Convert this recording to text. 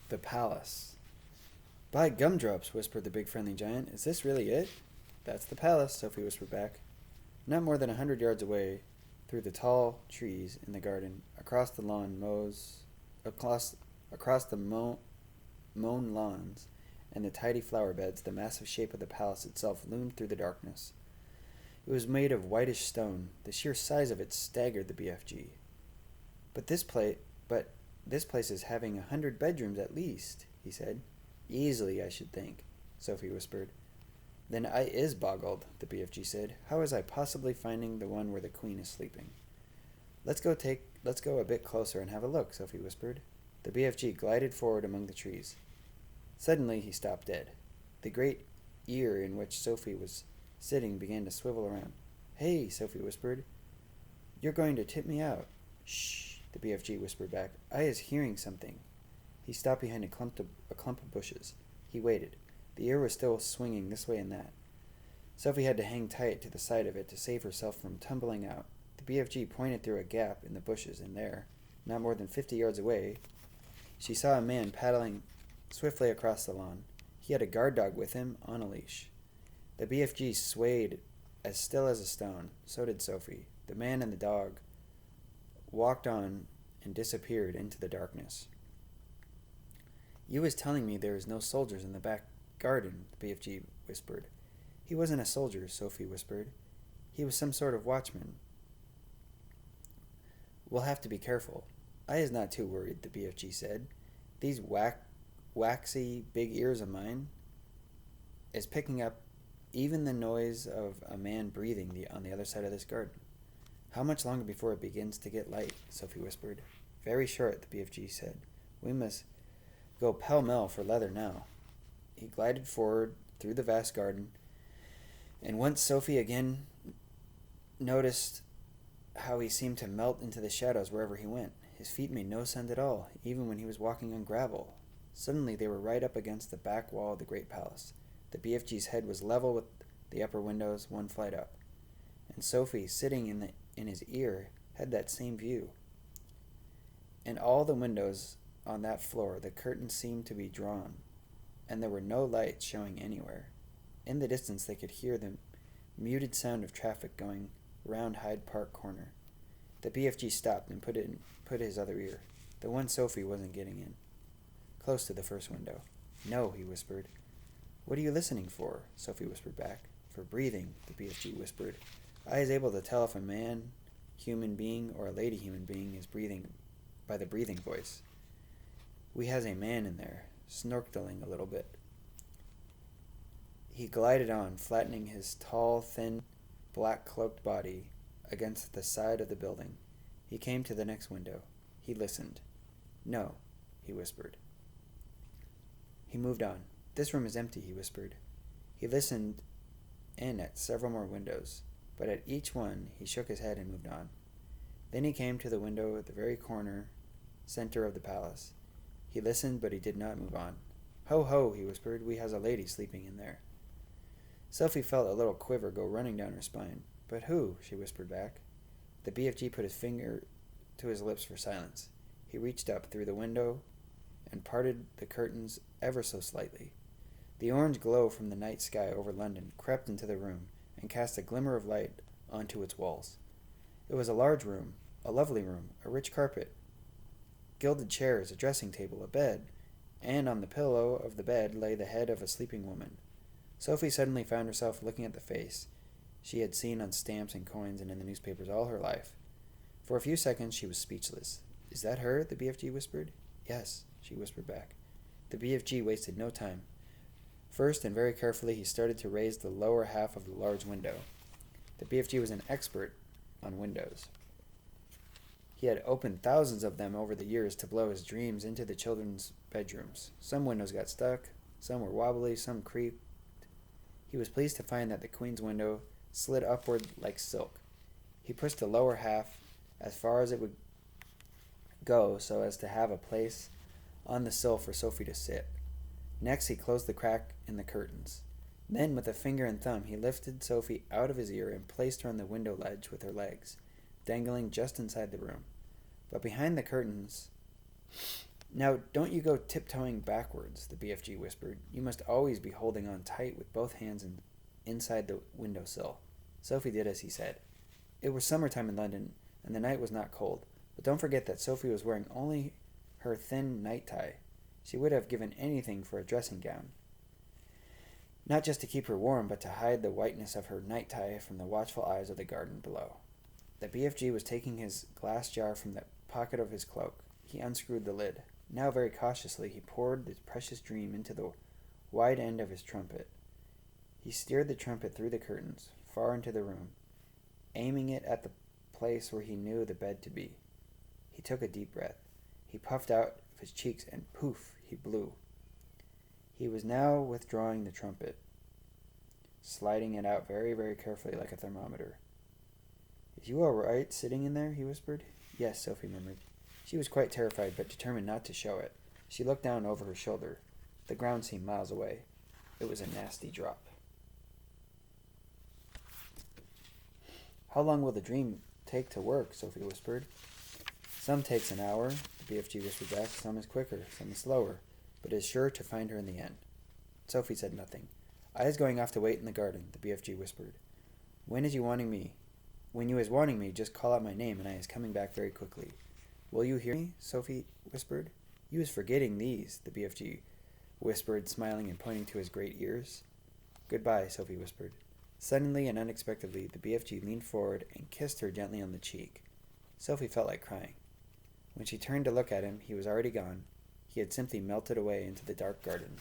The palace. By gumdrops, whispered the big friendly giant. Is this really it? That's the palace, Sophie whispered back. Not more than 100 yards away, through the tall trees in the garden, across the lawn across the mown lawns and the tidy flower beds, the massive shape of the palace itself loomed through the darkness. It was made of whitish stone. The sheer size of it staggered the BFG. But this place is having 100 bedrooms at least, he said. Easily, I should think, Sophie whispered. Then I is boggled, the BFG said. How is I possibly finding the one where the queen is sleeping? Let's go a bit closer and have a look, Sophie whispered. The BFG glided forward among the trees. Suddenly he stopped dead. The great ear in which Sophie was sitting began to swivel around. Hey, Sophie whispered. You're going to tip me out. Shh, the BFG whispered back. I is hearing something. He stopped behind a clump of bushes. He waited. The ear was still swinging this way and that. Sophie had to hang tight to the side of it to save herself from tumbling out. The BFG pointed through a gap in the bushes, and there, not more than 50 yards away, she saw a man paddling swiftly across the lawn. He had a guard dog with him on a leash. The BFG swayed as still as a stone. So did Sophie. The man and the dog walked on and disappeared into the darkness. You was telling me there was no soldiers in the back garden, the BFG whispered. He wasn't a soldier, Sophie whispered. He was some sort of watchman. We'll have to be careful. I is not too worried, the BFG said. These waxy big ears of mine is picking up even the noise of a man breathing on the other side of this garden. How much longer before it begins to get light? Sophie whispered. Very short, the BFG said. We must go pell-mell for leather now. He glided forward through the vast garden, and once Sophie again noticed how he seemed to melt into the shadows wherever he went. His feet made no sound at all, even when he was walking on gravel. Suddenly they were right up against the back wall of the great palace. The BFG's head was level with the upper windows, one flight up. And Sophie, sitting in his ear, had that same view. In all the windows on that floor, the curtains seemed to be drawn, and there were no lights showing anywhere. In the distance they could hear the muted sound of traffic going round Hyde Park Corner. The BFG stopped and put his other ear, the one Sophie wasn't getting in, close to the first window. No, he whispered. What are you listening for? Sophie whispered back. For breathing, the BFG whispered. I is able to tell if a man, human being, or a lady human being is breathing by the breathing voice. We has a man in there, snorkeling a little bit. He glided on, flattening his tall, thin, black-cloaked body against the side of the building. He came to the next window. He listened. No, he whispered. He moved on. This room is empty, he whispered. He listened in at several more windows, but at each one he shook his head and moved on. Then he came to the window at the very center of the palace. He listened, but he did not move on. Ho, ho, he whispered. We has a lady sleeping in there. Sophie felt a little quiver go running down her spine. But who? She whispered back. The BFG put his finger to his lips for silence. He reached up through the window and parted the curtains ever so slightly. The orange glow from the night sky over London crept into the room and cast a glimmer of light onto its walls. It was a large room, a lovely room, a rich carpet, gilded chairs, a dressing table, a bed, and on the pillow of the bed lay the head of a sleeping woman. Sophie suddenly found herself looking at the face she had seen on stamps and coins and in the newspapers all her life. For a few seconds she was speechless. Is that her? The BFG whispered. Yes, she whispered back. The BFG wasted no time. First, and very carefully, he started to raise the lower half of the large window. The BFG was an expert on windows. He had opened thousands of them over the years to blow his dreams into the children's bedrooms. Some windows got stuck, some were wobbly, some creaked. He was pleased to find that the queen's window slid upward like silk. He pushed the lower half as far as it would go so as to have a place on the sill for Sophie to sit. Next, he closed the crack in the curtains. Then, with a finger and thumb, he lifted Sophie out of his ear and placed her on the window ledge with her legs dangling just inside the room. But behind the curtains, Now, don't you go tiptoeing backwards, the BFG whispered. You must always be holding on tight with both hands inside the windowsill. Sophie did as he said. It was summertime in London, and the night was not cold, but don't forget that Sophie was wearing only her thin night tie. She would have given anything for a dressing gown. Not just to keep her warm, but to hide the whiteness of her night tie from the watchful eyes of the garden below. The BFG was taking his glass jar from the pocket of his cloak. He unscrewed the lid. Now very cautiously he poured the precious dream into the wide end of his trumpet. He steered the trumpet through the curtains, far into the room, aiming it at the place where he knew the bed to be. He took a deep breath. He puffed out of his cheeks, and poof, he blew. He was now withdrawing the trumpet, sliding it out very, very carefully like a thermometer. Is you all right sitting in there? He whispered. Yes, Sophie murmured. She was quite terrified, but determined not to show it. She looked down over her shoulder. The ground seemed miles away. It was a nasty drop. How long will the dream take to work? Sophie whispered. Some takes an hour, the BFG whispered back. Some is quicker, some is slower, but is sure to find her in the end. Sophie said nothing. I is going off to wait in the garden, the BFG whispered. When is you wanting me? When you is wanting me, just call out my name, and I is coming back very quickly. Will you hear me? Sophie whispered. You is forgetting these, the BFG whispered, smiling and pointing to his great ears. Goodbye, Sophie whispered. Suddenly and unexpectedly, the BFG leaned forward and kissed her gently on the cheek. Sophie felt like crying. When she turned to look at him, he was already gone. He had simply melted away into the dark garden.